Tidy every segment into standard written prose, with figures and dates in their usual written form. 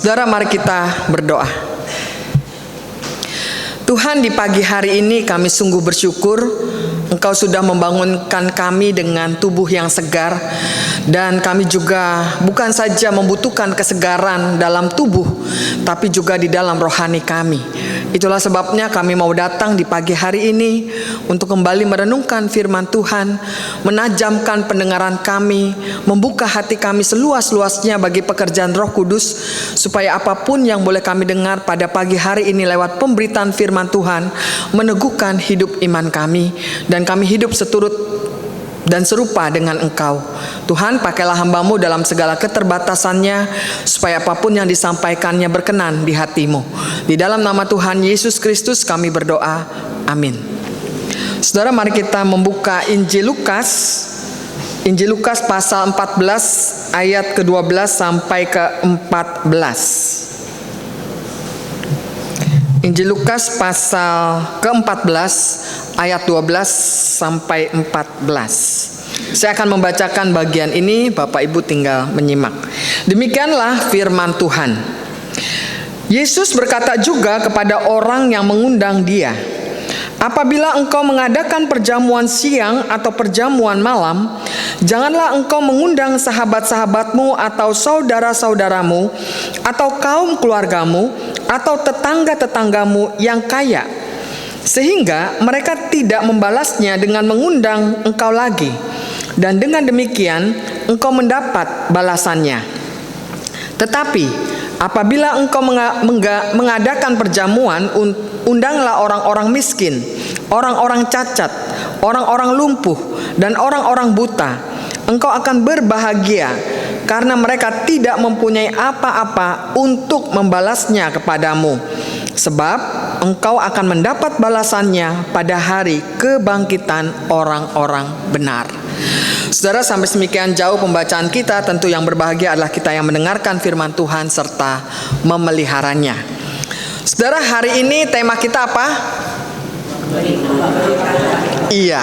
Saudara, mari kita berdoa. Tuhan, di pagi hari ini kami sungguh bersyukur Engkau sudah membangunkan kami dengan tubuh yang segar, dan kami juga bukan saja membutuhkan kesegaran dalam tubuh, tapi juga di dalam rohani kami. Itulah sebabnya kami mau datang di pagi hari ini untuk kembali merenungkan firman Tuhan, menajamkan pendengaran kami, membuka hati kami seluas-luasnya bagi pekerjaan Roh Kudus, supaya apapun yang boleh kami dengar pada pagi hari ini lewat pemberitaan firman Tuhan meneguhkan hidup iman kami, dan kami hidup seturut dan serupa dengan Engkau. Tuhan, pakailah hamba-Mu dalam segala keterbatasannya, supaya apapun yang disampaikannya berkenan di hati-Mu. Di dalam nama Tuhan Yesus Kristus kami berdoa, amin. Saudara, mari kita membuka Injil Lukas pasal 14 ayat ke-12 sampai ke-14. Injil Lukas pasal ke-14 ayat 12 sampai 14. Saya akan membacakan bagian ini, Bapak Ibu tinggal menyimak. Demikianlah firman Tuhan. Yesus berkata juga kepada orang yang mengundang Dia, "Apabila engkau mengadakan perjamuan siang atau perjamuan malam, janganlah engkau mengundang sahabat-sahabatmu atau saudara-saudaramu atau kaum keluargamu atau tetangga-tetanggamu yang kaya, sehingga mereka tidak membalasnya dengan mengundang engkau lagi, dan dengan demikian engkau mendapat balasannya. Tetapi apabila engkau mengadakan perjamuan, undanglah orang-orang miskin, orang-orang cacat, orang-orang lumpuh, dan orang-orang buta. Engkau akan berbahagia, karena mereka tidak mempunyai apa-apa untuk membalasnya kepadamu, sebab engkau akan mendapat balasannya pada hari kebangkitan orang-orang benar." Saudara, sampai semikian jauh pembacaan kita. Tentu yang berbahagia adalah kita yang mendengarkan firman Tuhan serta memeliharanya. Saudara, hari ini tema kita apa? Iya,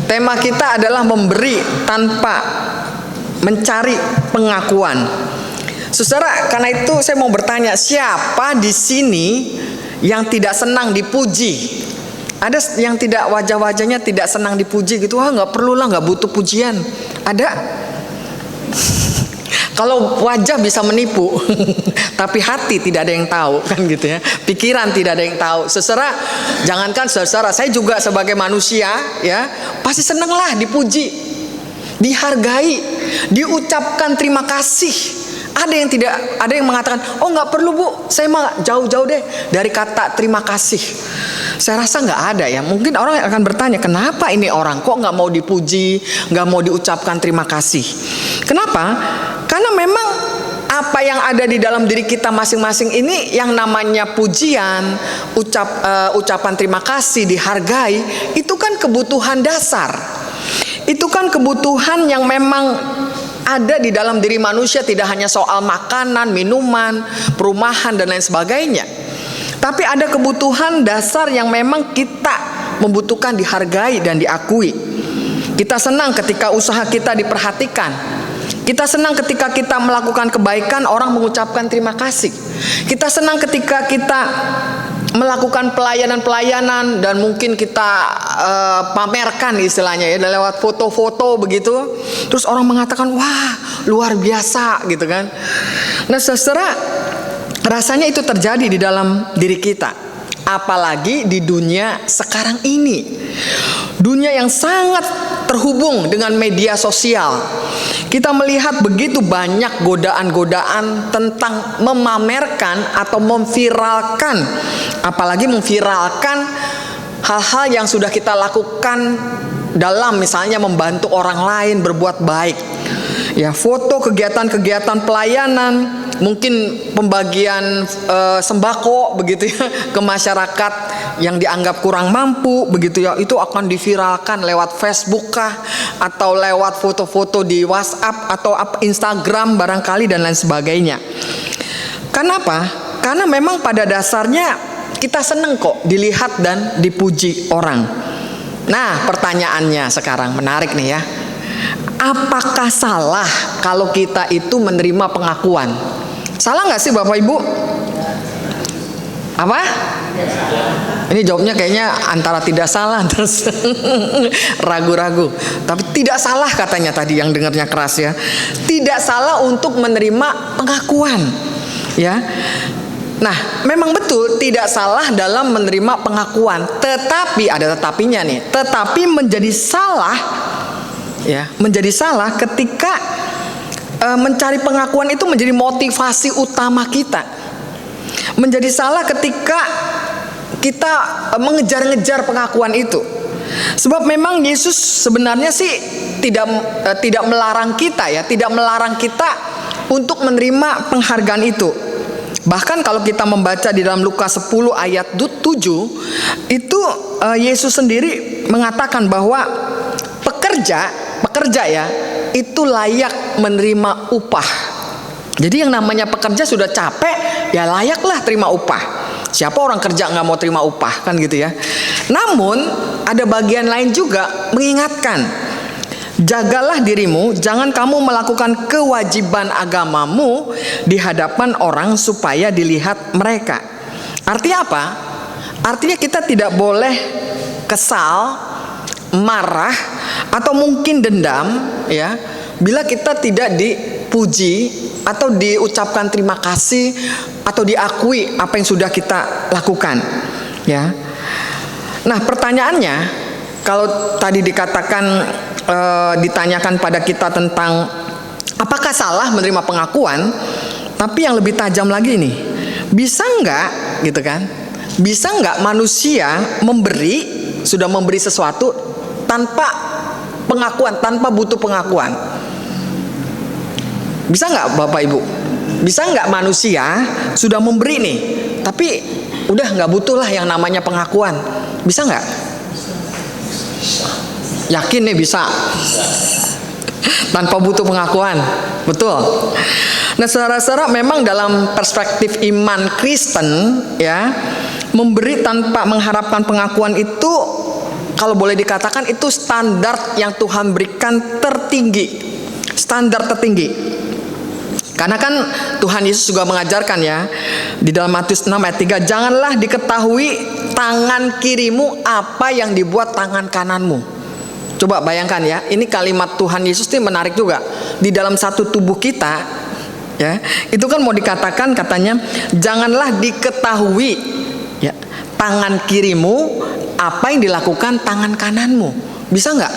tema kita adalah memberi tanpa mencari pengakuan. Saudara, karena itu saya mau bertanya, siapa di sini yang tidak senang dipuji? Ada yang tidak, wajah-wajahnya tidak senang dipuji gitu. Wah, nggak perlu lah, nggak butuh pujian. Ada? Kalau wajah bisa menipu, tapi hati tidak ada yang tahu, kan gitu ya. Pikiran tidak ada yang tahu. Saudara, jangankan saudara, saya juga sebagai manusia ya, pasti senang lah dipuji, dihargai, diucapkan terima kasih. Ada yang tidak, ada yang mengatakan, "Oh, nggak perlu Bu, saya mah jauh-jauh deh dari kata terima kasih." Saya rasa nggak ada ya. Mungkin orang akan bertanya, kenapa ini orang kok nggak mau dipuji, nggak mau diucapkan terima kasih? Kenapa? Karena memang apa yang ada di dalam diri kita masing-masing ini, yang namanya pujian, ucapan terima kasih, dihargai, itu kan kebutuhan dasar. Itu kan kebutuhan yang memang ada di dalam diri manusia, tidak hanya soal makanan, minuman, perumahan, dan lain sebagainya. Tapi ada kebutuhan dasar yang memang kita membutuhkan dihargai dan diakui. Kita senang ketika usaha kita diperhatikan. Kita senang ketika kita melakukan kebaikan, orang mengucapkan terima kasih. Kita senang ketika kita melakukan pelayanan-pelayanan dan mungkin kita pamerkan istilahnya ya, lewat foto-foto begitu. Terus orang mengatakan, "Wah, luar biasa," gitu kan. Nah, saudara, rasanya itu terjadi di dalam diri kita. Apalagi di dunia sekarang ini. Dunia yang sangat terhubung dengan media sosial. Kita melihat begitu banyak godaan-godaan tentang memamerkan atau memviralkan. Apalagi memviralkan hal-hal yang sudah kita lakukan dalam misalnya membantu orang lain berbuat baik. Ya, foto kegiatan-kegiatan pelayanan, mungkin pembagian sembako begitu ya ke masyarakat yang dianggap kurang mampu begitu ya, itu akan diviralkan lewat Facebook kah, atau lewat foto-foto di WhatsApp atau Instagram barangkali dan lain sebagainya. Kenapa? Karena memang pada dasarnya kita seneng kok dilihat dan dipuji orang. Nah, pertanyaannya sekarang menarik nih ya. Apakah salah kalau kita itu menerima pengakuan? Salah nggak sih Bapak Ibu? Apa? Ini jawabnya kayaknya antara tidak salah terus ragu-ragu. Tapi tidak salah katanya tadi, yang dengarnya keras ya. Tidak salah untuk menerima pengakuan, ya. Nah, memang betul tidak salah dalam menerima pengakuan. Tetapi ada tetapinya nih. Tetapi menjadi salah, ya, menjadi salah ketika mencari pengakuan itu menjadi motivasi utama kita. Menjadi salah ketika kita mengejar-ngejar pengakuan itu. Sebab memang Yesus sebenarnya sih tidak melarang kita, ya, tidak melarang kita untuk menerima penghargaan itu. Bahkan kalau kita membaca di dalam Lukas 10 ayat 7, itu Yesus sendiri mengatakan bahwa pekerja ya itu layak menerima upah. Jadi yang namanya pekerja sudah capek, ya layaklah terima upah. Siapa orang kerja nggak mau terima upah, kan gitu ya. Namun ada bagian lain juga mengingatkan, jagalah dirimu, jangan kamu melakukan kewajiban agamamu di hadapan orang supaya dilihat mereka. Artinya apa? Artinya kita tidak boleh kesal, marah, atau mungkin dendam, ya, bila kita tidak dipuji atau diucapkan terima kasih atau diakui apa yang sudah kita lakukan, ya. Nah, pertanyaannya, kalau tadi dikatakan ditanyakan pada kita tentang apakah salah menerima pengakuan, tapi yang lebih tajam lagi nih, bisa nggak gitu kan? Bisa nggak manusia sudah memberi sesuatu tanpa pengakuan, tanpa butuh pengakuan? Bisa nggak Bapak Ibu? Bisa nggak manusia sudah memberi nih, tapi udah nggak butuh lah yang namanya pengakuan? Bisa nggak? Yakin nih bisa? Tanpa butuh pengakuan, betul? Nah, saudara-saudara, memang dalam perspektif iman Kristen, ya, memberi tanpa mengharapkan pengakuan itu, kalau boleh dikatakan itu standar yang Tuhan berikan tertinggi, standar tertinggi. Karena kan Tuhan Yesus juga mengajarkan, ya, di dalam Matius 6 ayat 3, janganlah diketahui tangan kirimu apa yang dibuat tangan kananmu. Coba bayangkan, ya, ini kalimat Tuhan Yesus ini menarik juga. Di dalam satu tubuh kita, ya, itu kan mau dikatakan, katanya janganlah diketahui, ya, tangan kirimu apa yang dilakukan tangan kananmu. Bisa nggak?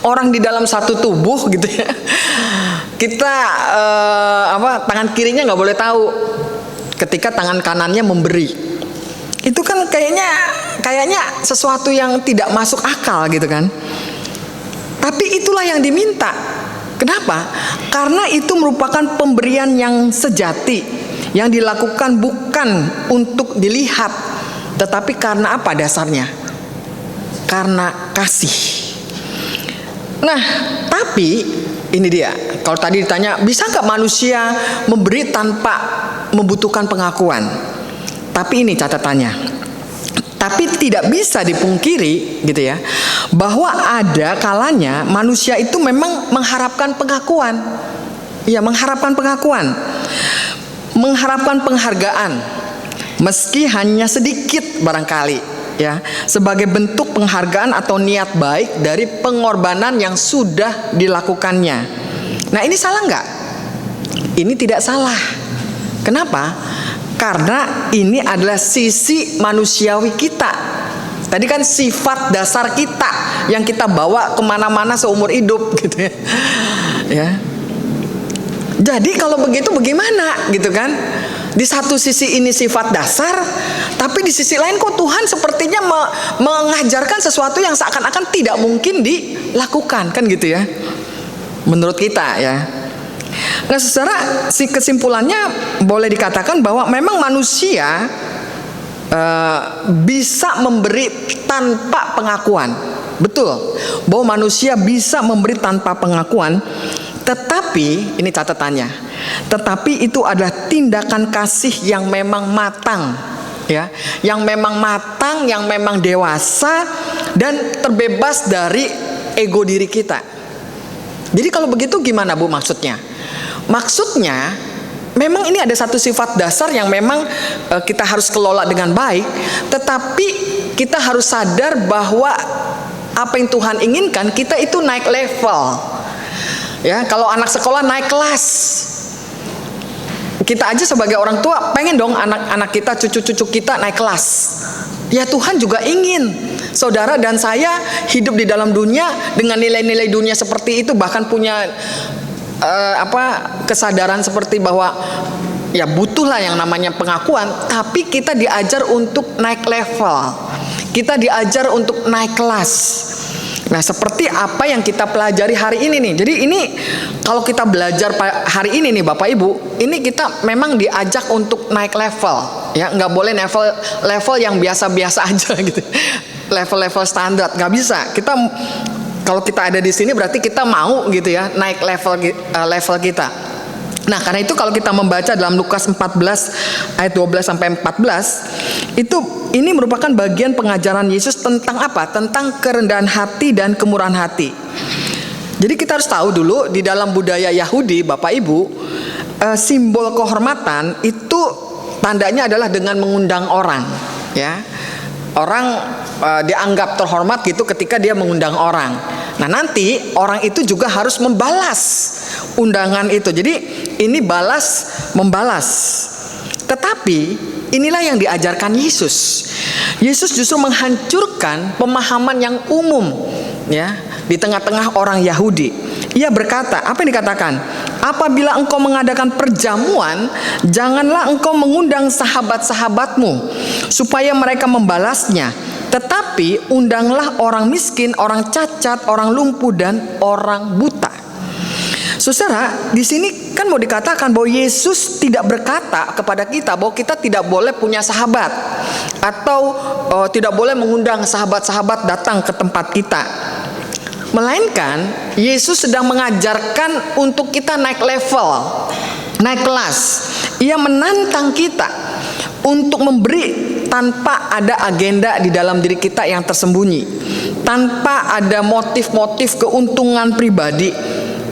Orang di dalam satu tubuh gitu, ya, kita tangan kirinya nggak boleh tahu ketika tangan kanannya memberi. Itu kan kayaknya sesuatu yang tidak masuk akal gitu kan. Tapi itulah yang diminta. Kenapa? Karena itu merupakan pemberian yang sejati, yang dilakukan bukan untuk dilihat, tetapi karena apa dasarnya? Karena kasih. Nah, tapi ini dia. Kalau tadi ditanya, bisa nggak manusia memberi tanpa membutuhkan pengakuan? Tapi ini catatannya. Tapi tidak bisa dipungkiri, gitu ya, bahwa ada kalanya manusia itu memang mengharapkan pengakuan. Ya, mengharapkan pengakuan, mengharapkan penghargaan, meski hanya sedikit barangkali, ya, sebagai bentuk penghargaan atau niat baik dari pengorbanan yang sudah dilakukannya. Nah, ini salah nggak? Ini tidak salah. Kenapa? Karena ini adalah sisi manusiawi kita. Tadi kan sifat dasar kita yang kita bawa kemana-mana seumur hidup, gitu ya. Ya. Jadi kalau begitu bagaimana, gitu kan? Di satu sisi ini sifat dasar, tapi di sisi lain kok Tuhan sepertinya mengajarkan sesuatu yang seakan-akan tidak mungkin dilakukan, kan gitu ya, menurut kita, ya. Nah, secara kesimpulannya boleh dikatakan bahwa memang manusia bisa memberi tanpa pengakuan. Betul, bahwa manusia bisa memberi tanpa pengakuan. Tetapi, ini catatannya, tetapi itu adalah tindakan kasih yang memang matang, ya, yang memang matang, yang memang dewasa dan terbebas dari ego diri kita. Jadi kalau begitu gimana Bu maksudnya? Maksudnya memang ini ada satu sifat dasar yang memang kita harus kelola dengan baik, tetapi kita harus sadar bahwa apa yang Tuhan inginkan kita itu naik level. Ya, kalau anak sekolah naik kelas. Kita aja sebagai orang tua pengen dong anak-anak kita, cucu-cucu kita naik kelas. Ya, Tuhan juga ingin saudara dan saya hidup di dalam dunia dengan nilai-nilai dunia seperti itu, bahkan punya kesadaran seperti bahwa ya butuhlah yang namanya pengakuan, tapi kita diajar untuk naik level. Kita diajar untuk naik kelas. Nah, seperti apa yang kita pelajari hari ini nih. Jadi ini kalau kita belajar hari ini nih Bapak Ibu, ini kita memang diajak untuk naik level. Ya, nggak boleh level yang biasa-biasa aja gitu. Level-level standar nggak bisa. Kita kalau kita ada di sini berarti kita mau gitu ya naik level kita. Nah, karena itu kalau kita membaca dalam Lukas 14 ayat 12 sampai 14, ini merupakan bagian pengajaran Yesus tentang apa? Tentang kerendahan hati dan kemurahan hati. Jadi kita harus tahu dulu di dalam budaya Yahudi, Bapak Ibu, simbol kehormatan itu tandanya adalah dengan mengundang orang, ya. Orang dianggap terhormat gitu ketika dia mengundang orang. Nah, nanti orang itu juga harus membalas undangan itu. Jadi ini balas membalas. Tetapi inilah yang diajarkan Yesus. Yesus justru menghancurkan pemahaman yang umum ya di tengah-tengah orang Yahudi. Ia berkata, apa yang dikatakan? Apabila engkau mengadakan perjamuan, janganlah engkau mengundang sahabat-sahabatmu supaya mereka membalasnya. Tetapi undanglah orang miskin, orang cacat, orang lumpuh, dan orang buta. Saudara, di sini kan mau dikatakan bahwa Yesus tidak berkata kepada kita bahwa kita tidak boleh punya sahabat atau tidak boleh mengundang sahabat-sahabat datang ke tempat kita. Melainkan Yesus sedang mengajarkan untuk kita naik level, naik kelas. Ia menantang kita untuk memberi tanpa ada agenda di dalam diri kita yang tersembunyi, tanpa ada motif-motif keuntungan pribadi,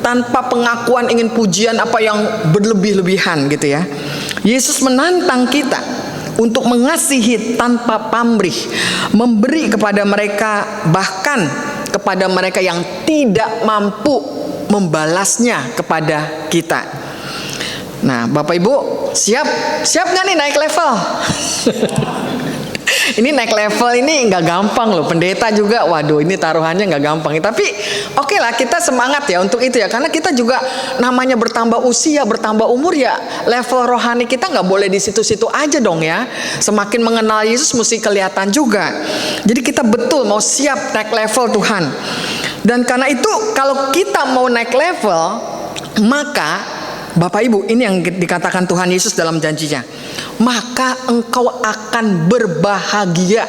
tanpa pengakuan ingin pujian apa yang berlebih-lebihan gitu ya. Yesus menantang kita untuk mengasihi tanpa pamrih, memberi kepada mereka, bahkan kepada mereka yang tidak mampu membalasnya kepada kita. Nah, Bapak Ibu, siap nggak nih naik level? Ini naik level ini nggak gampang loh. Pendeta juga, waduh, ini taruhannya nggak gampang. Tapi oke lah, kita semangat ya untuk itu ya, karena kita juga namanya bertambah usia, bertambah umur ya, level rohani kita nggak boleh di situ-situ aja dong ya. Semakin mengenal Yesus mesti kelihatan juga. Jadi kita betul mau siap naik level Tuhan. Dan karena itu kalau kita mau naik level, maka Bapak Ibu, ini yang dikatakan Tuhan Yesus dalam janjinya. Maka engkau akan berbahagia.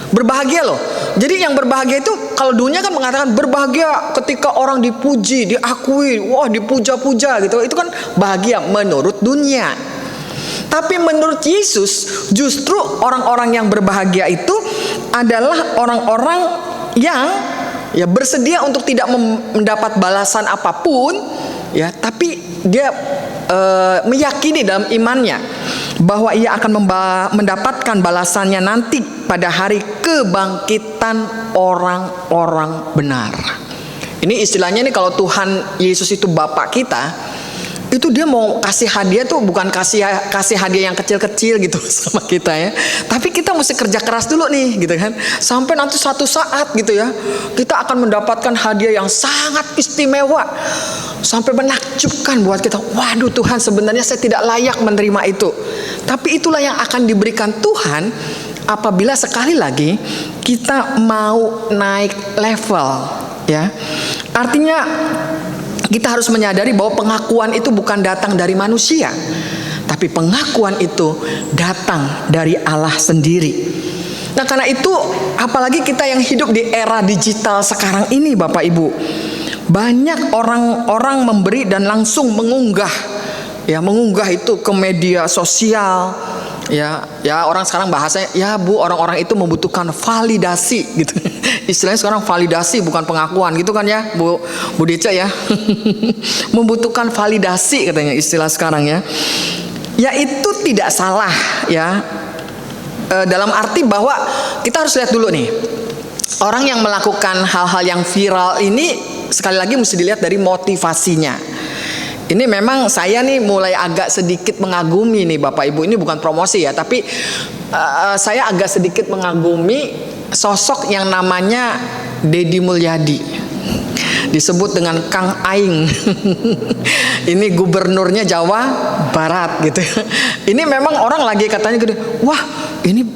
Berbahagia loh. Jadi yang berbahagia itu, kalau dunia kan mengatakan berbahagia ketika orang dipuji, diakui, wah dipuja-puja gitu. Itu kan bahagia menurut dunia. Tapi menurut Yesus, justru orang-orang yang berbahagia itu adalah orang-orang yang ya bersedia untuk tidak mendapat balasan apapun, ya, tapi dia meyakini dalam imannya bahwa ia akan mendapatkan balasannya nanti pada hari kebangkitan orang-orang benar. Ini istilahnya nih, kalau Tuhan Yesus itu Bapak kita, itu dia mau kasih hadiah tuh bukan kasih hadiah yang kecil-kecil gitu sama kita ya, tapi kita mesti kerja keras dulu nih gitu kan, sampai nanti suatu saat gitu ya kita akan mendapatkan hadiah yang sangat istimewa, sampai menakjubkan buat kita. Waduh Tuhan, sebenarnya saya tidak layak menerima itu, tapi itulah yang akan diberikan Tuhan apabila sekali lagi kita mau naik level ya. Artinya kita harus menyadari bahwa pengakuan itu bukan datang dari manusia, tapi pengakuan itu datang dari Allah sendiri. Nah, karena itu apalagi kita yang hidup di era digital sekarang ini Bapak Ibu, banyak orang-orang memberi dan langsung mengunggah itu ke media sosial. Ya orang sekarang bahasanya, ya Bu, orang-orang itu membutuhkan validasi gitu. Istilahnya sekarang validasi bukan pengakuan gitu kan ya, Bu Deca ya. Membutuhkan validasi katanya istilah sekarang ya. Ya itu tidak salah ya. Dalam arti bahwa kita harus lihat dulu nih, orang yang melakukan hal-hal yang viral ini sekali lagi mesti dilihat dari motivasinya. Ini memang saya nih mulai agak sedikit mengagumi nih Bapak Ibu, ini bukan promosi ya, tapi saya agak sedikit mengagumi sosok yang namanya Deddy Mulyadi, disebut dengan Kang Aing. Ini gubernurnya Jawa Barat gitu. Ini memang orang lagi katanya gede, wah ini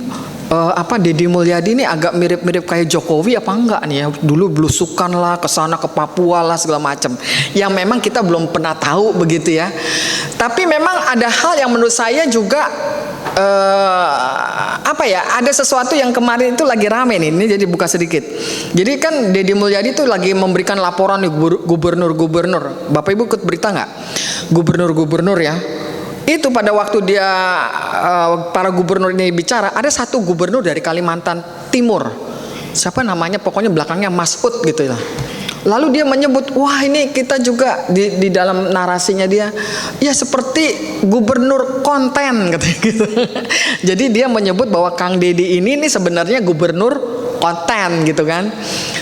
Deddy Mulyadi ini agak mirip-mirip kayak Jokowi apa enggak nih ya, dulu belusukan lah ke sana ke Papua lah segala macam, yang memang kita belum pernah tahu begitu ya. Tapi memang ada hal yang menurut saya juga ada sesuatu yang kemarin itu lagi rame nih, ini jadi buka sedikit. Jadi kan Deddy Mulyadi itu lagi memberikan laporan nih gubernur. Bapak Ibu ikut berita nggak? Gubernur ya. Itu pada waktu dia para gubernur ini bicara, ada satu gubernur dari Kalimantan Timur, siapa namanya, pokoknya belakangnya Masud gitu ya. Lalu dia menyebut, wah ini kita juga di dalam narasinya dia, ya seperti gubernur konten gitu. Jadi dia menyebut bahwa Kang Deddy ini sebenarnya gubernur konten gitu kan.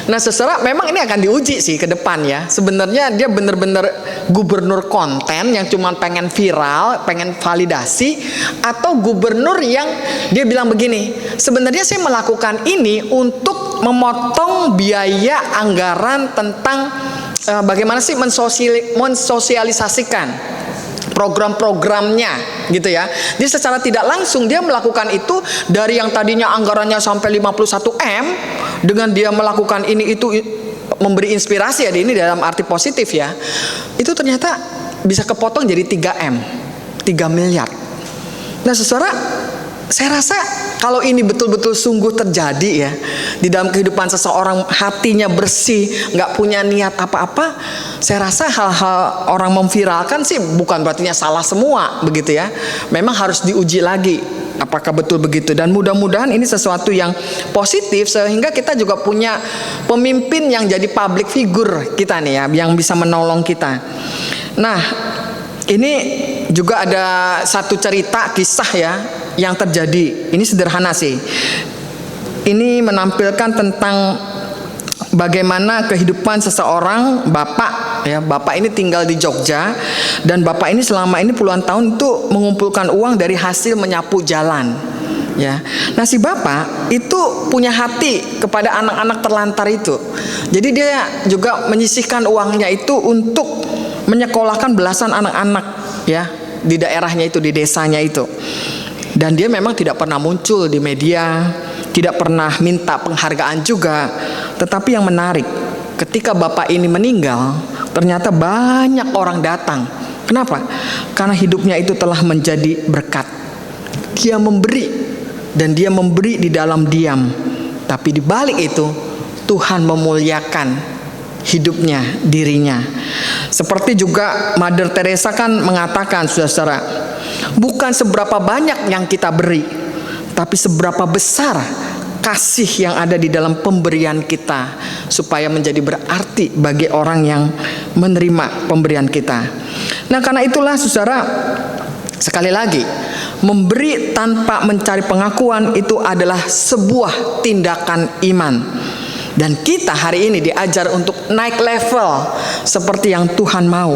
Nah secara memang ini akan diuji sih ke depan ya. Sebenarnya dia benar-benar gubernur konten yang cuma pengen viral, pengen validasi, atau gubernur yang dia bilang begini, sebenarnya saya melakukan ini untuk memotong biaya anggaran tentang bagaimana sih mensosialisasikan program-programnya gitu ya. Jadi secara tidak langsung dia melakukan itu, dari yang tadinya anggarannya sampai 51 M, dengan dia melakukan ini itu memberi inspirasi ya, ini dalam arti positif ya, itu ternyata bisa kepotong jadi 3 M, 3 miliar. Nah saudara, saya rasa kalau ini betul-betul sungguh terjadi ya di dalam kehidupan seseorang, hatinya bersih, nggak punya niat apa-apa, saya rasa hal-hal orang memviralkan sih bukan berarti salah semua begitu ya. Memang harus diuji lagi apakah betul begitu, dan mudah-mudahan ini sesuatu yang positif sehingga kita juga punya pemimpin yang jadi public figure kita nih ya, yang bisa menolong kita. Nah ini juga ada satu cerita kisah ya yang terjadi. Ini sederhana sih. Ini menampilkan tentang bagaimana kehidupan seseorang bapak ya. Bapak ini tinggal di Jogja, dan bapak ini selama ini puluhan tahun itu mengumpulkan uang dari hasil menyapu jalan ya. Nah si bapak itu punya hati kepada anak-anak terlantar itu. Jadi dia juga menyisihkan uangnya itu untuk menyekolahkan belasan anak-anak ya di daerahnya itu, di desanya itu. Dan dia memang tidak pernah muncul di media, tidak pernah minta penghargaan juga. Tetapi yang menarik, ketika bapak ini meninggal, ternyata banyak orang datang. Kenapa? Karena hidupnya itu telah menjadi berkat. Dia memberi, dan dia memberi di dalam diam. Tapi di balik itu, Tuhan memuliakan hidupnya, dirinya. Seperti juga Mother Teresa kan mengatakan, saudara, bukan seberapa banyak yang kita beri, tapi seberapa besar kasih yang ada di dalam pemberian kita, supaya menjadi berarti bagi orang yang menerima pemberian kita. Nah karena itulah saudara, sekali lagi, memberi tanpa mencari pengakuan itu adalah sebuah tindakan iman. Dan kita hari ini diajar untuk naik level seperti yang Tuhan mau.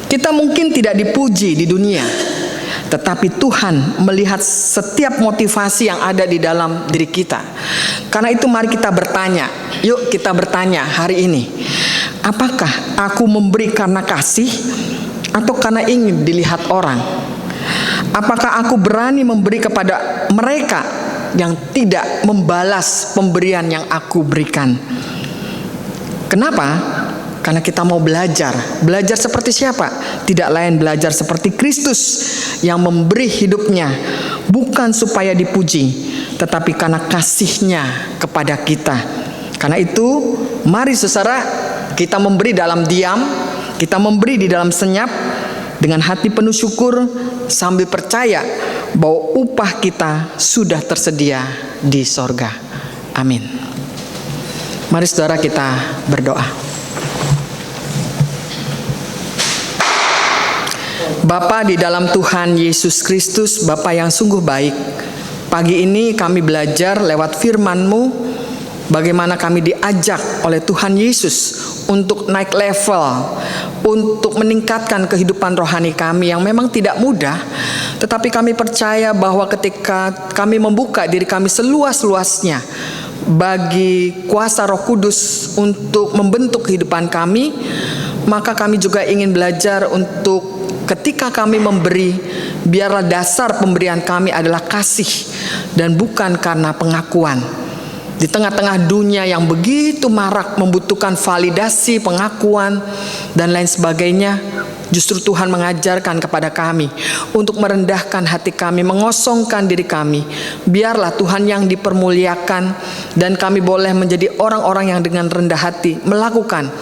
Kita mungkin tidak dipuji di dunia, tetapi Tuhan melihat setiap motivasi yang ada di dalam diri kita. Karena itu mari kita bertanya. Yuk kita bertanya hari ini, apakah aku memberi karena kasih atau karena ingin dilihat orang? Apakah aku berani memberi kepada mereka yang tidak membalas pemberian yang aku berikan? Kenapa? Karena kita mau belajar. Belajar seperti siapa? Tidak lain belajar seperti Kristus yang memberi hidupnya bukan supaya dipuji, tetapi karena kasihnya kepada kita. Karena itu mari saudara, kita memberi dalam diam, kita memberi di dalam senyap, dengan hati penuh syukur, sambil percaya bahwa upah kita sudah tersedia di sorga. Amin. Mari saudara kita berdoa. Bapa di dalam Tuhan Yesus Kristus, Bapa yang sungguh baik, pagi ini kami belajar lewat firman-Mu bagaimana kami diajak oleh Tuhan Yesus untuk naik level, untuk meningkatkan kehidupan rohani kami yang memang tidak mudah. Tetapi kami percaya bahwa ketika kami membuka diri kami seluas-luasnya bagi kuasa Roh Kudus untuk membentuk kehidupan kami, maka kami juga ingin belajar untuk ketika kami memberi, biarlah dasar pemberian kami adalah kasih dan bukan karena pengakuan. Di tengah-tengah dunia yang begitu marak membutuhkan validasi, pengakuan, dan lain sebagainya, justru Tuhan mengajarkan kepada kami untuk merendahkan hati kami, mengosongkan diri kami. Biarlah Tuhan yang dipermuliakan dan kami boleh menjadi orang-orang yang dengan rendah hati melakukan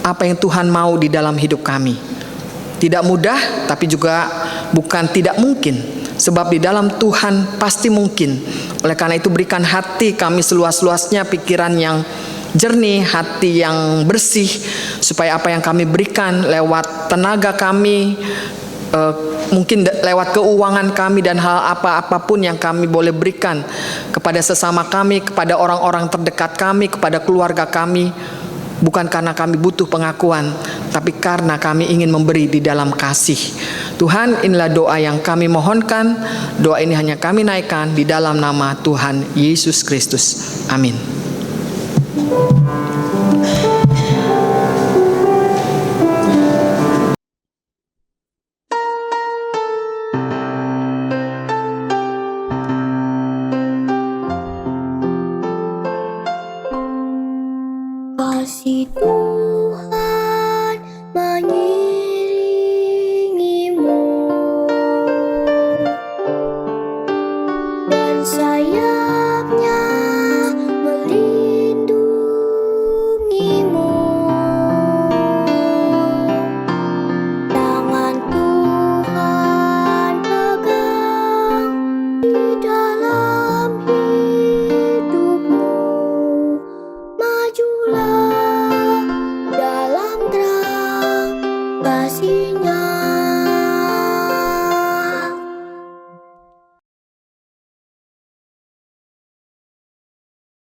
apa yang Tuhan mau di dalam hidup kami. Tidak mudah, tapi juga bukan tidak mungkin. Sebab di dalam Tuhan pasti mungkin. Oleh karena itu berikan hati kami seluas-luasnya, pikiran yang jernih, hati yang bersih, supaya apa yang kami berikan lewat tenaga kami, mungkin lewat keuangan kami dan hal apapun yang kami boleh berikan kepada sesama kami, kepada orang-orang terdekat kami, kepada keluarga kami, bukan karena kami butuh pengakuan, tapi karena kami ingin memberi di dalam kasih. Tuhan, inilah doa yang kami mohonkan. Doa ini hanya kami naikkan di dalam nama Tuhan Yesus Kristus. Amin.